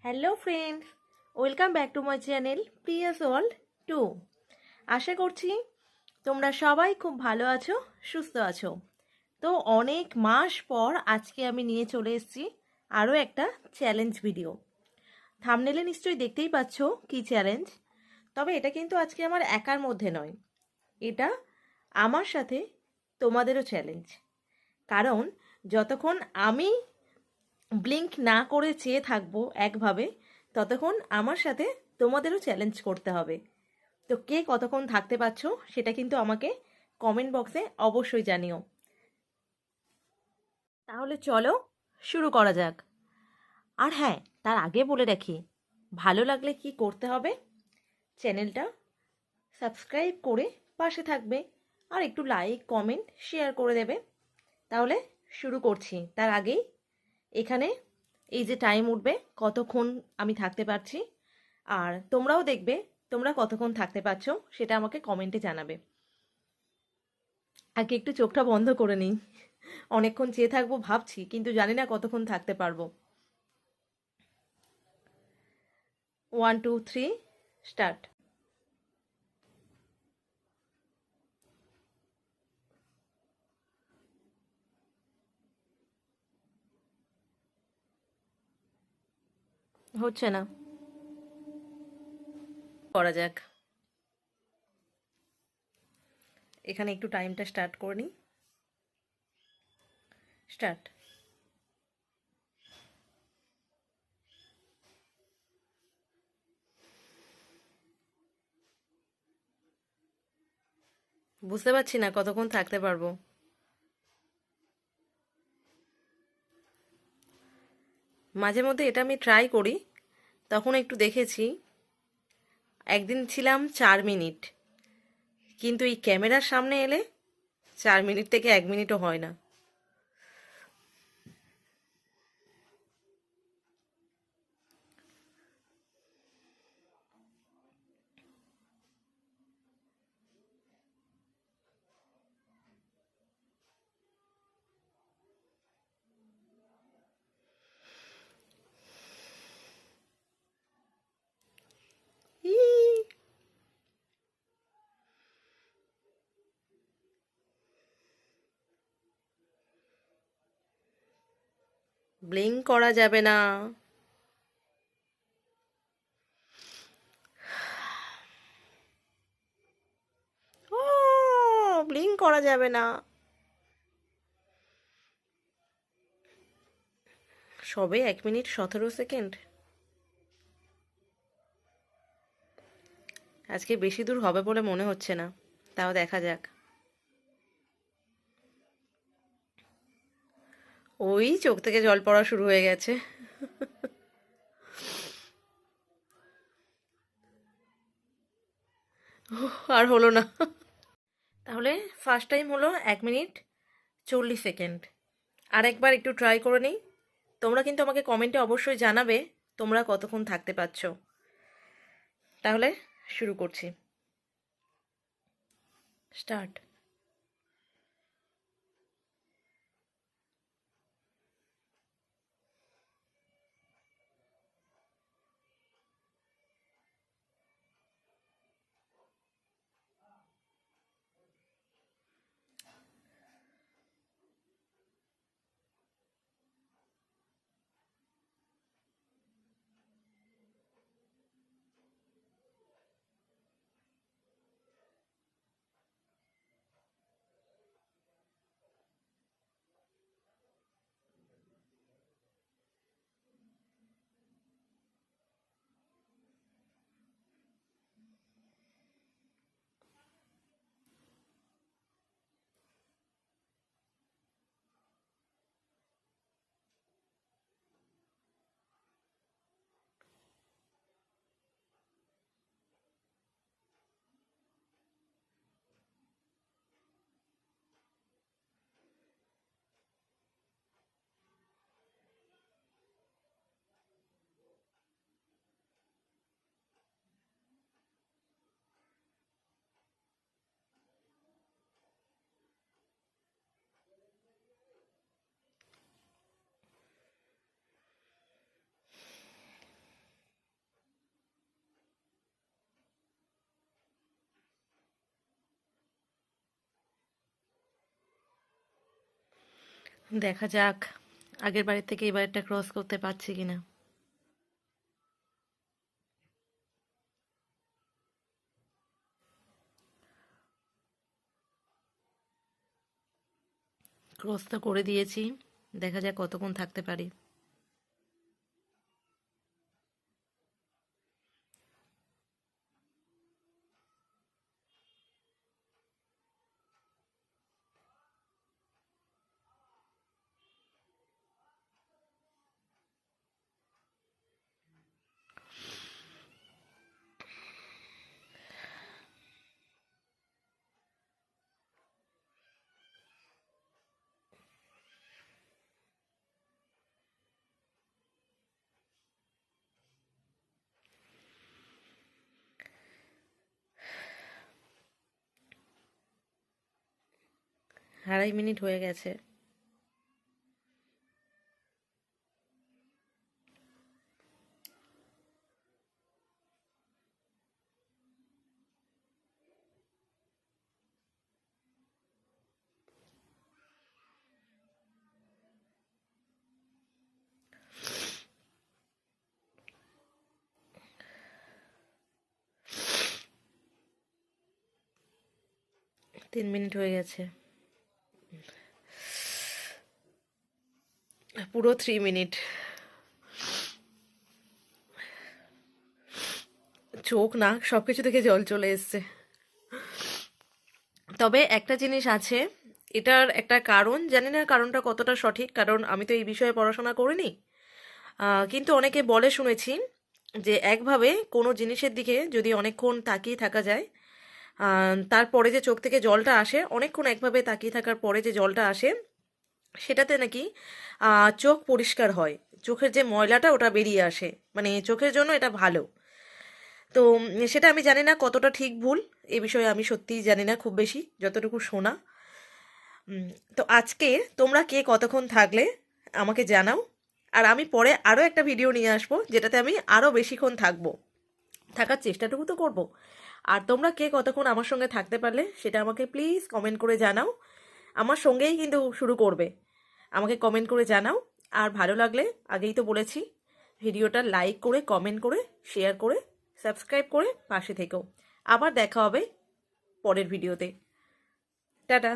Hello friends, welcome back to my channel Prius world 2। আশা করছি তোমরা সবাই খুব ভালো আছো, সুস্থ আছো। তো অনেক মাস পর আজকে আমি নিয়ে চলে এসেছি আরও একটা চ্যালেঞ্জ ভিডিও। থাম্বনেলে নিশ্চয়ই দেখতেই পাচ্ছ কি চ্যালেঞ্জ। তবে এটা কিন্তু আজকে আমার একার মধ্যে নয়, এটা আমার সাথে তোমাদেরও চ্যালেঞ্জ। কারণ যতক্ষণ আমি ব্লিঙ্ক না করে চেয়ে থাকবো একভাবে, ততক্ষণ আমার সাথে তোমাদেরও চ্যালেঞ্জ করতে হবে। তো কে কতক্ষণ থাকতে পারছো সেটা কিন্তু আমাকে কমেন্ট বক্সে অবশ্যই জানিও। তাহলে চলো শুরু করা যাক। আর হ্যাঁ, তার আগে বলে রাখি, ভালো লাগলে কি করতে হবে, চ্যানেলটা সাবস্ক্রাইব করে পাশে থাকবে আর একটু লাইক কমেন্ট শেয়ার করে দেবে। তাহলে শুরু করছি। তার আগেই এখানে এই যে টাইম উঠবে কতক্ষণ আমি থাকতে পারছি, আর তোমরাও দেখবে তোমরা কতক্ষণ থাকতে পারছো সেটা আমাকে কমেন্টে জানাবে। আগে একটু চোখটা বন্ধ করে নিই, অনেকক্ষণ চেয়ে থাকবো ভাবছি, কিন্তু জানি না কতক্ষণ থাকতে পারবো। 1 2 3 স্টার্ট। হচ্ছে না, করা যাক। এখানে একটু টাইমটা স্টার্ট করে নিই। স্টার্ট। বুঝতে পারছি না কতক্ষণ থাকতে পারবো। মাঝে মধ্যে এটা আমি ট্রাই করি, তখন একটু দেখেছি, একদিন ছিলাম 4 মিনিট, কিন্তু এই ক্যামেরার সামনে এলে 4 মিনিট থেকে 1 মিনিটও হয় না। ব্লিঙ্ক করা যাবে না। ও, ব্লিঙ্ক করা যাবে না। সবে 1 মিনিট 17 সেকেন্ড। আজকে বেশি দূর হবে বলে মনে হচ্ছে না, তাও দেখা যাক। ওই চোখ থেকে জল পড়া শুরু হয়ে গেছে। আর হলো না। তাহলে ফার্স্ট টাইম হলো 1 মিনিট 40 সেকেন্ড। আর একবার একটু ট্রাই করে নিই। তোমরা কিন্তু আমাকে কমেন্টে অবশ্যই জানাবে তোমরা কতক্ষণ থাকতে পারছো। তাহলে শুরু করছি। স্টার্ট। দেখা যাক আগের বারের থেকে এবারটা ক্রস করতে পারছি কিনা। ক্রস তো করে দিয়েছি, দেখা যাক কতক্ষণ থাকতে পারি। আড়াই মিনিট হয়ে গেছে। তিন মিনিট হয়ে গেছে, পুরো 3 মিনিট। চোখ নাক সবকিছু থেকে জল চলে এসছে। তবে একটা জিনিস আছে, এটার একটা কারণ, জানি না কারণটা কতটা সঠিক, কারণ আমি তো এই বিষয়ে পড়াশোনা করিনি। কিন্তু অনেকে বলে শুনেছি যে একভাবে কোনো জিনিসের দিকে যদি অনেকক্ষণ তাকিয়ে থাকা যায়, তারপরে যে চোখ থেকে জলটা আসে, অনেকক্ষণ একভাবে তাকিয়ে থাকার পরে যে জলটা আসে, সেটাতে নাকি চোখ পরিষ্কার হয়, চোখের যে ময়লাটা ওটা বেরিয়ে আসে, মানে চোখের জন্য এটা ভালো। তো সেটা আমি জানি না কতটা ঠিক ভুল, এ বিষয়ে আমি সত্যিই জানি না খুব বেশি, যতটুকু শোনা। উম, তো আজকে তোমরা কে কতক্ষণ থাকলে আমাকে জানাও, আর আমি পরে আরও একটা ভিডিও নিয়ে আসবো যেটাতে আমি আরও বেশিক্ষণ থাকবো, থাকার চেষ্টাটুকু তো করব। আর তোমরা কে কতক্ষণ আমার সঙ্গে থাকতে পারলে সেটা আমাকে প্লিজ কমেন্ট করে জানাও। আমার সঙ্গেই কিন্তু শুরু করবে, আমাকে কমেন্ট করে জানাও। আর ভালো লাগলে, আগেই তো বলেছি, ভিডিওটা লাইক করে, কমেন্ট করে, শেয়ার করে, সাবস্ক্রাইব করে পাশে থেকো। আবার দেখা হবে পরের ভিডিওতে। টাটা।